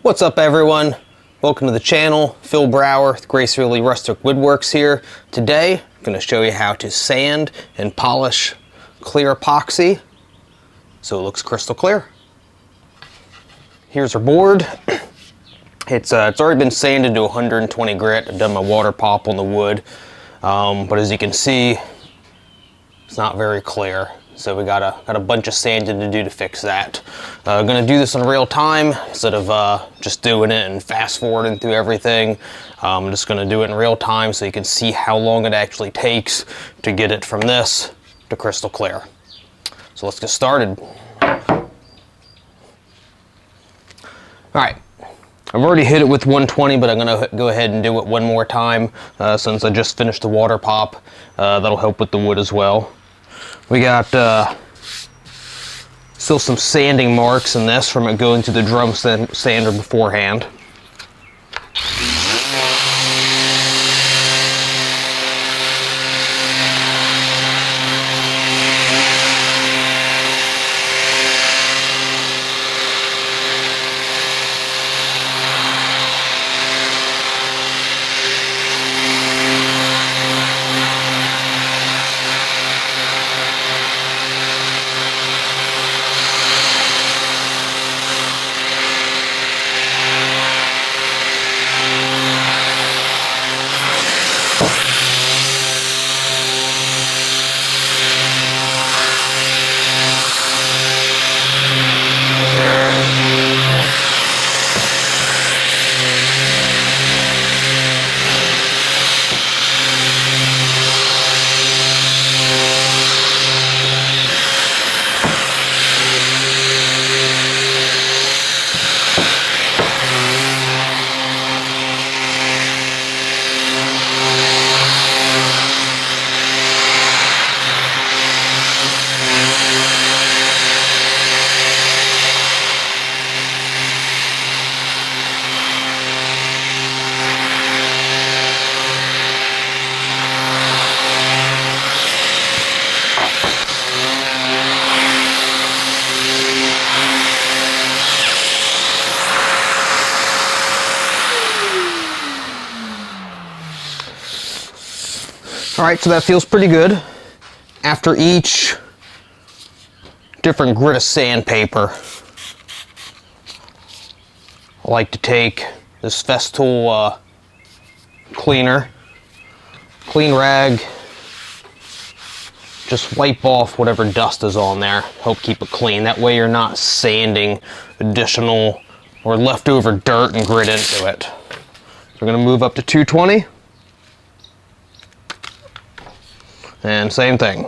What's up, everyone? Welcome to the channel. Phil Brower with Grace Really Rustic Woodworks here. Today I'm going to show you how to sand and polish clear epoxy so it looks crystal clear. Here's our board. It's already been sanded to 120 grit. I've done my water pop on the wood, but as you can see, it's not very clear. So we got a bunch of sanding to do to fix that. I'm gonna do this in real time instead of just doing it and fast forwarding through everything. I'm just gonna do it in real time so you can see how long it actually takes to get it from this to crystal clear. So let's get started. All right, I've already hit it with 120, but I'm gonna go ahead and do it one more time since I just finished the water pop. That'll help with the wood as well. We got still some sanding marks in this from it going to the drum sander beforehand. All right, so that feels pretty good. After each different grit of sandpaper, I like to take this Festool cleaner, clean rag, just wipe off whatever dust is on there, help keep it clean. That way you're not sanding additional or leftover dirt and grit into it. So we're gonna move up to 220. And same thing.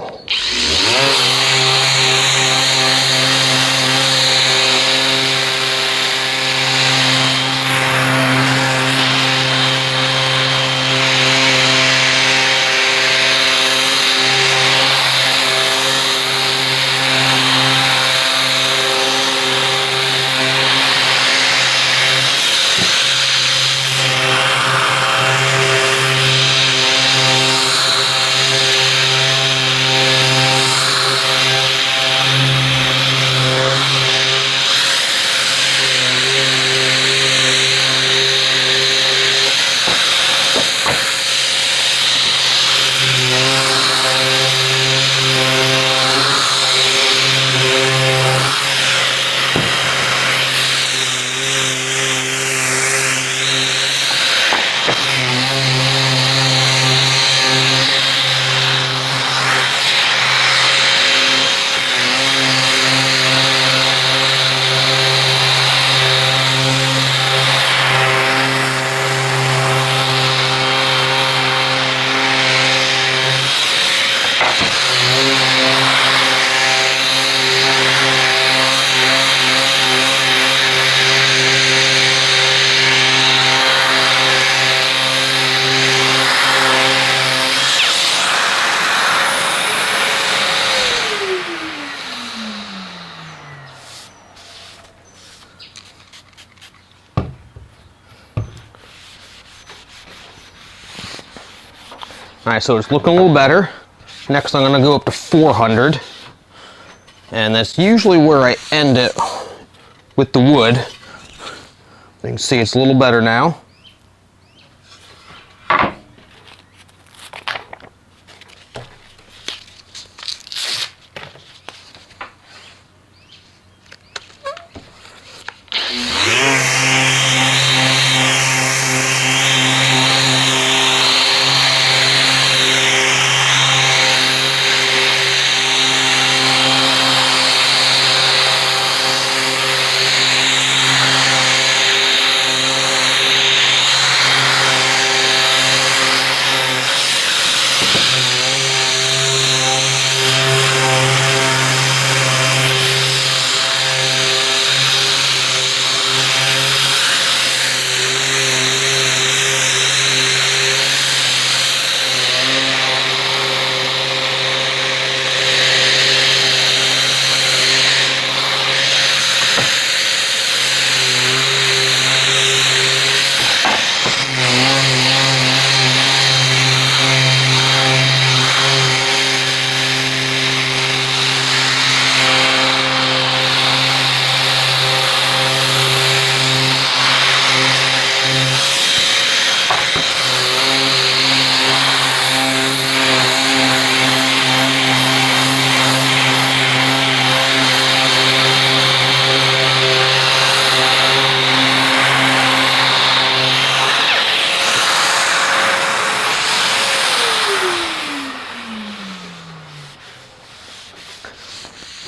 All right, so it's looking a little better. Next, I'm gonna go up to 400. And that's usually where I end it with the wood. You can see it's a little better now.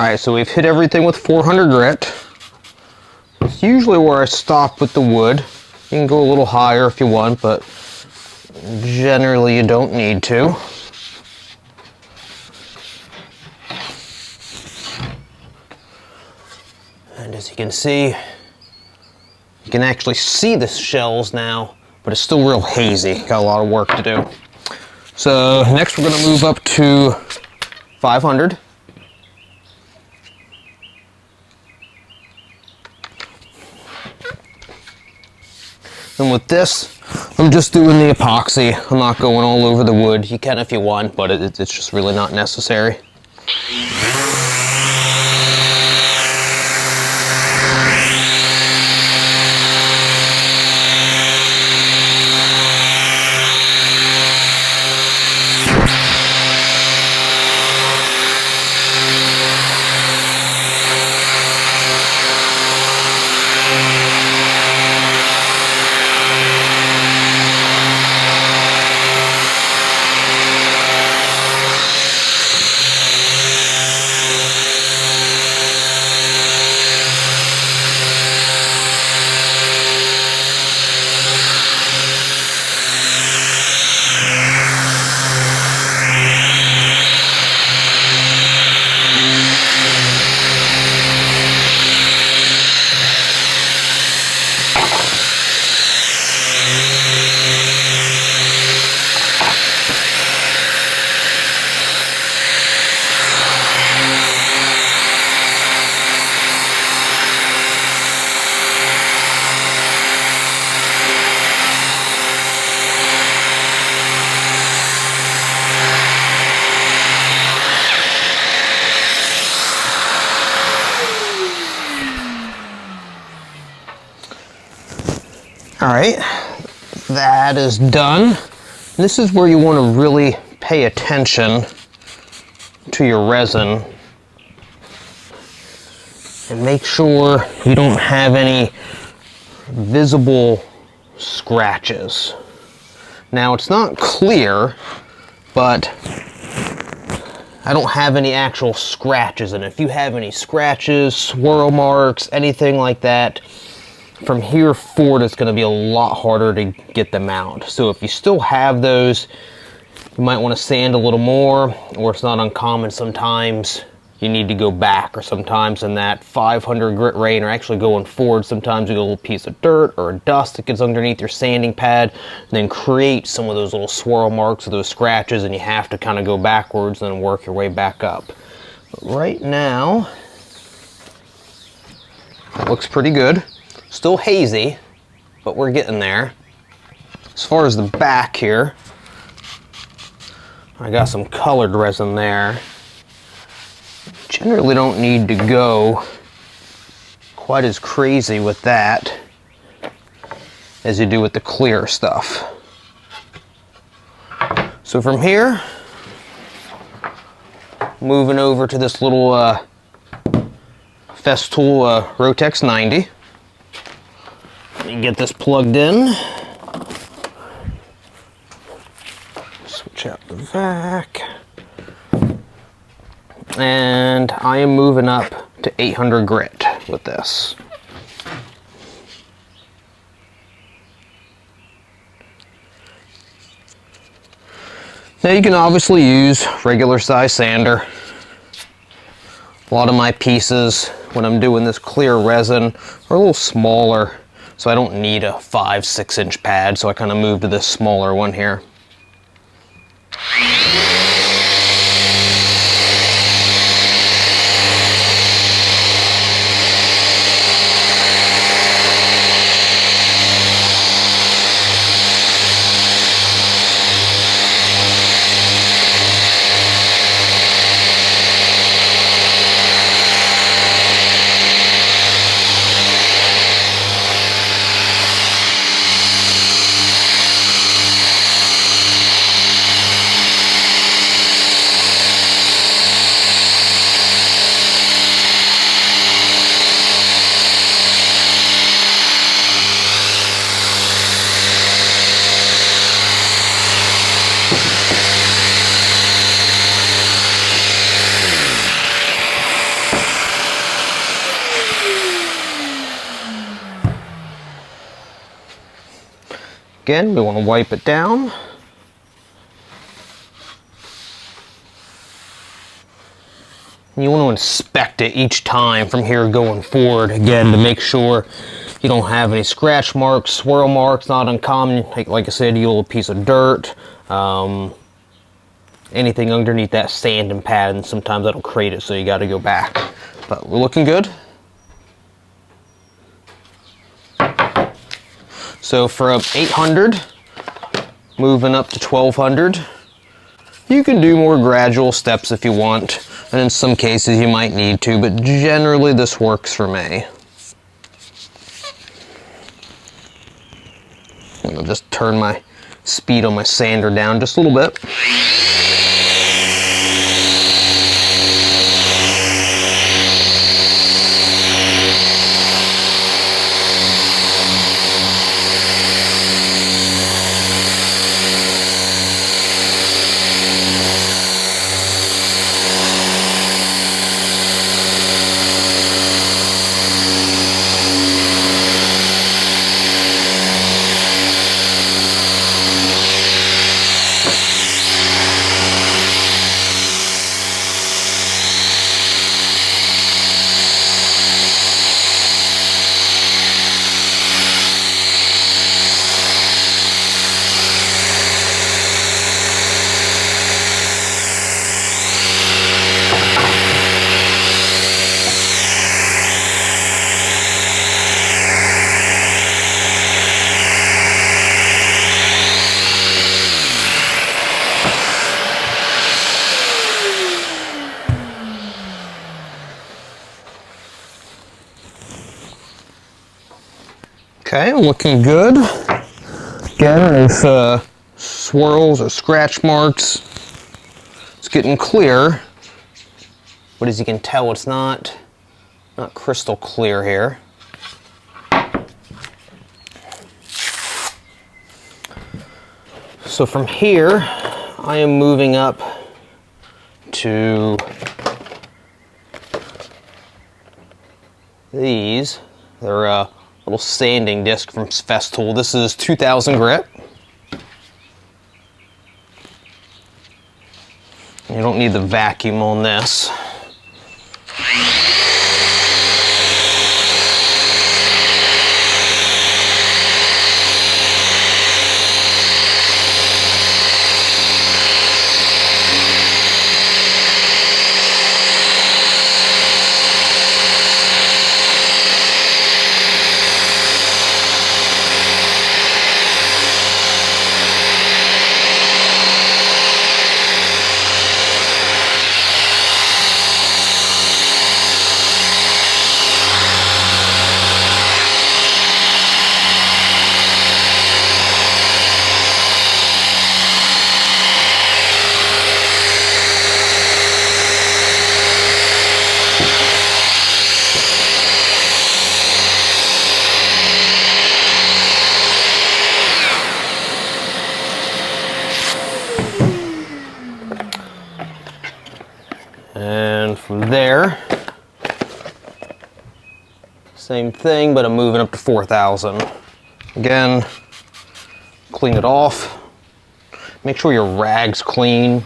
Alright, so we've hit everything with 400 grit. It's usually where I stop with the wood. You can go a little higher if you want, but generally you don't need to. And as you can see, you can actually see the shells now, but it's still real hazy. Got a lot of work to do. So next we're going to move up to 500. And with this, I'm just doing the epoxy. I'm not going all over the wood. You can if you want, but it's just really not necessary. All right, that is done. This is where you want to really pay attention to your resin and make sure you don't have any visible scratches. Now it's not clear, but I don't have any actual scratches, and if you have any scratches, swirl marks, anything like that, from here forward it's going to be a lot harder to get them out. So if you still have those, you might want to sand a little more, or it's not uncommon sometimes you need to go back, or sometimes in that 500 grit range, or actually going forward, sometimes you get a little piece of dirt or dust that gets underneath your sanding pad and then create some of those little swirl marks or those scratches, and you have to kind of go backwards and then work your way back up. But right now, it looks pretty good. Still hazy, but we're getting there. As far as the back here, I got some colored resin there. Generally don't need to go quite as crazy with that. as you do with the clear stuff. So from here, moving over to this little Festool Rotex 90. You get this plugged in. Switch out the vac. And I am moving up to 800 grit with this. Now you can obviously use regular size sander. A lot of my pieces, when I'm doing this clear resin, are a little smaller, so I don't need a 5-6 inch pad, so I kind of move to this smaller one here. Again, we want to wipe it down. You want to inspect it each time from here going forward, again, to make sure you don't have any scratch marks, swirl marks, not uncommon. Like I said, you get a little piece of dirt, anything underneath that sanding pad, and sometimes that'll create it, so you got to go back. But we're looking good. So from 800, moving up to 1200, you can do more gradual steps if you want, and in some cases you might need to, but generally this works for me. I'm gonna just turn my speed on my sander down just a little bit. Okay, looking good. Again, if swirls or scratch marks, it's getting clear. But as you can tell, it's not crystal clear here. So from here, I am moving up to these. They're a little sanding disc from Festool. This is 2000 grit. You don't need the vacuum on this. Same thing, but I'm moving up to 4,000. Again, clean it off. Make sure your rag's clean.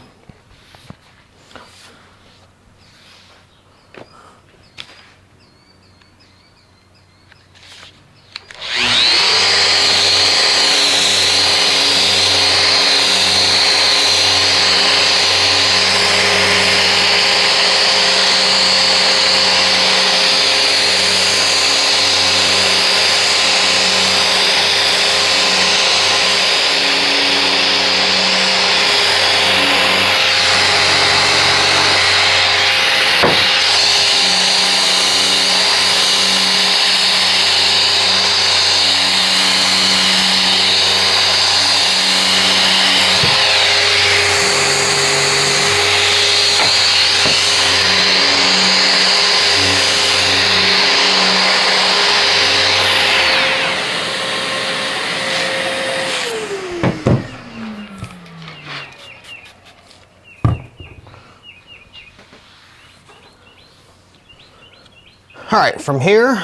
All right, from here,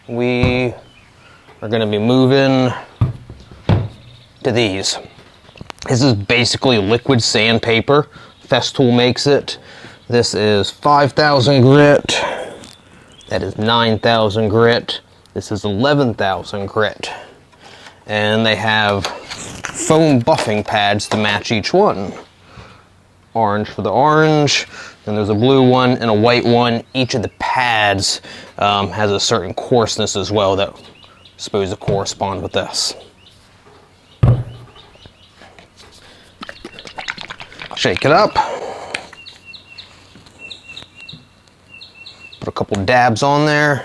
we are gonna be moving to these. This is basically liquid sandpaper. Festool makes it. This is 5,000 grit. That is 9,000 grit. This is 11,000 grit. And they have foam buffing pads to match each one. Orange for the orange, then there's a blue one and a white one. Each of the pads has a certain coarseness as well that is supposed to correspond with this. Shake it up. Put a couple dabs on there.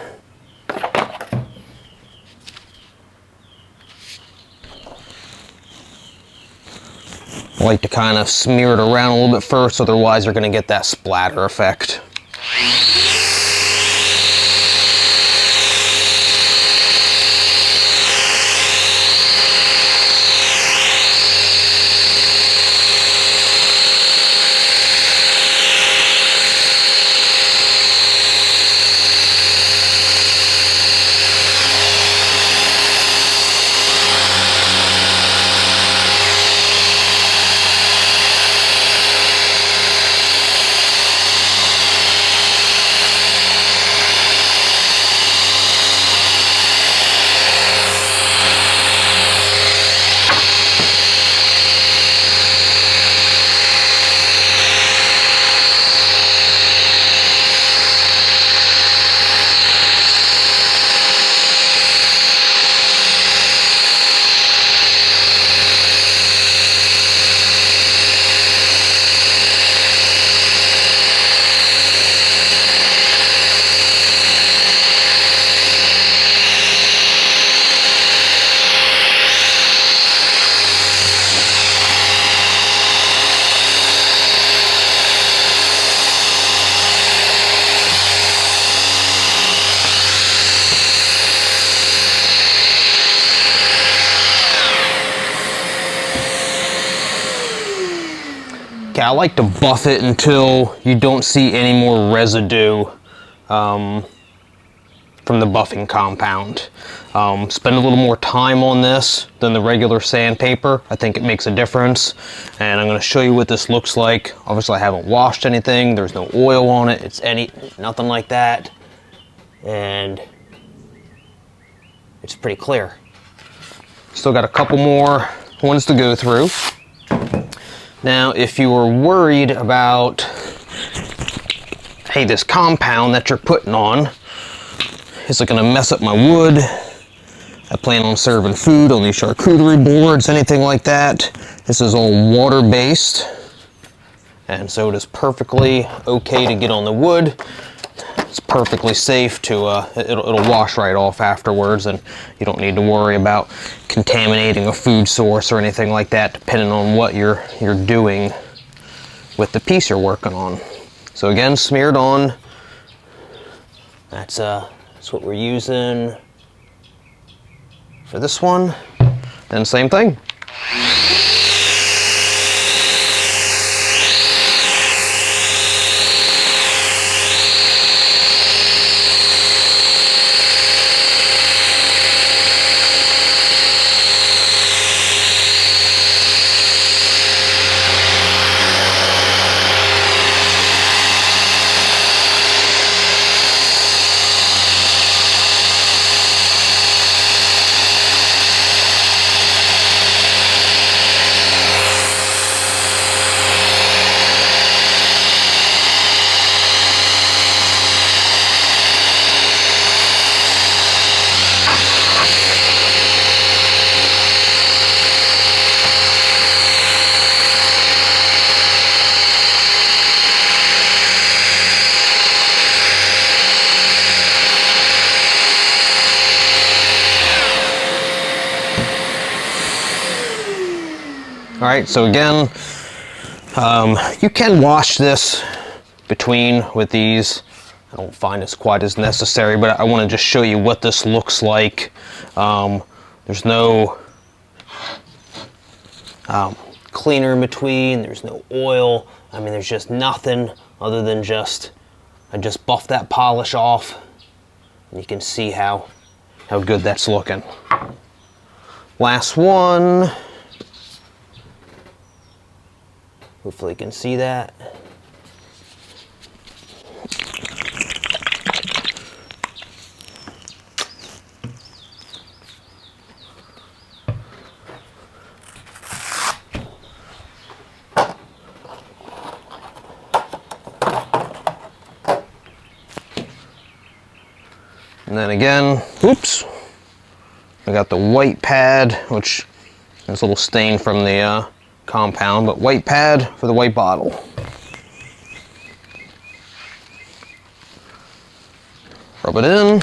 I like to kind of smear it around a little bit first, otherwise you're going to get that splatter effect. Okay, I like to buff it until you don't see any more residue from the buffing compound. Spend a little more time on this than the regular sandpaper. I think it makes a difference. And I'm going to show you what this looks like. Obviously I haven't washed anything. There's no oil on it. It's nothing like that. And it's pretty clear. Still got a couple more ones to go through. Now, if you were worried about, hey, this compound that you're putting on, is it gonna mess up my wood? I plan on serving food on these charcuterie boards, anything like that. This is all water-based, and so it is perfectly okay to get on the wood. It's perfectly safe to, it'll wash right off afterwards, and you don't need to worry about contaminating a food source or anything like that, depending on what you're doing with the piece you're working on. So again, smeared on. That's what we're using for this one. And same thing. All right, so again, you can wash this between with these. I don't find this quite as necessary, but I want to just show you what this looks like. There's no cleaner in between, there's no oil. I mean, there's just nothing other than I just buffed that polish off. And you can see how good that's looking. Last one. Hopefully you can see that. And then again, oops, I got the white pad, which is a little stain from the compound, but white pad for the white bottle. Rub it in.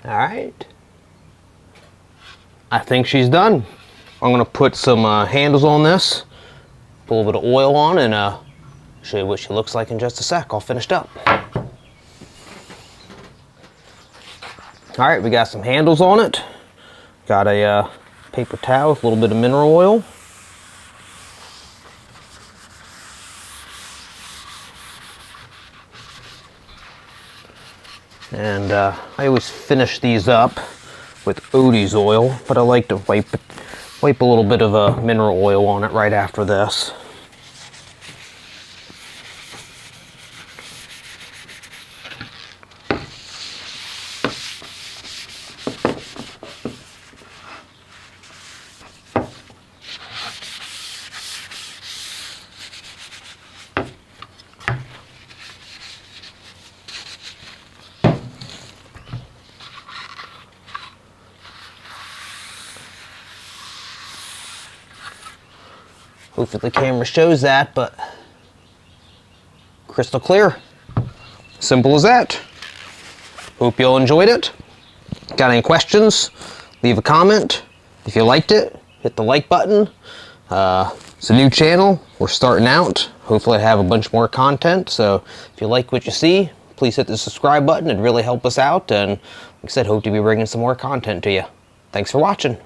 All right, I think she's done. I'm gonna put some handles on this, put a little bit of oil on, and show you what she looks like in just a sec, all finished up. All right, we got some handles on it. Got a paper towel with a little bit of mineral oil. And I always finish these up with Odie's oil, but I like to wipe a little bit of mineral oil on it right after this. Hopefully the camera shows that, but crystal clear. Simple as that. Hope you all enjoyed it. Got any questions? Leave a comment. If you liked it, hit the like button. It's a new channel. We're starting out. Hopefully I have a bunch more content. So if you like what you see, please hit the subscribe button. It'd really help us out. And like I said, hope to be bringing some more content to you. Thanks for watching.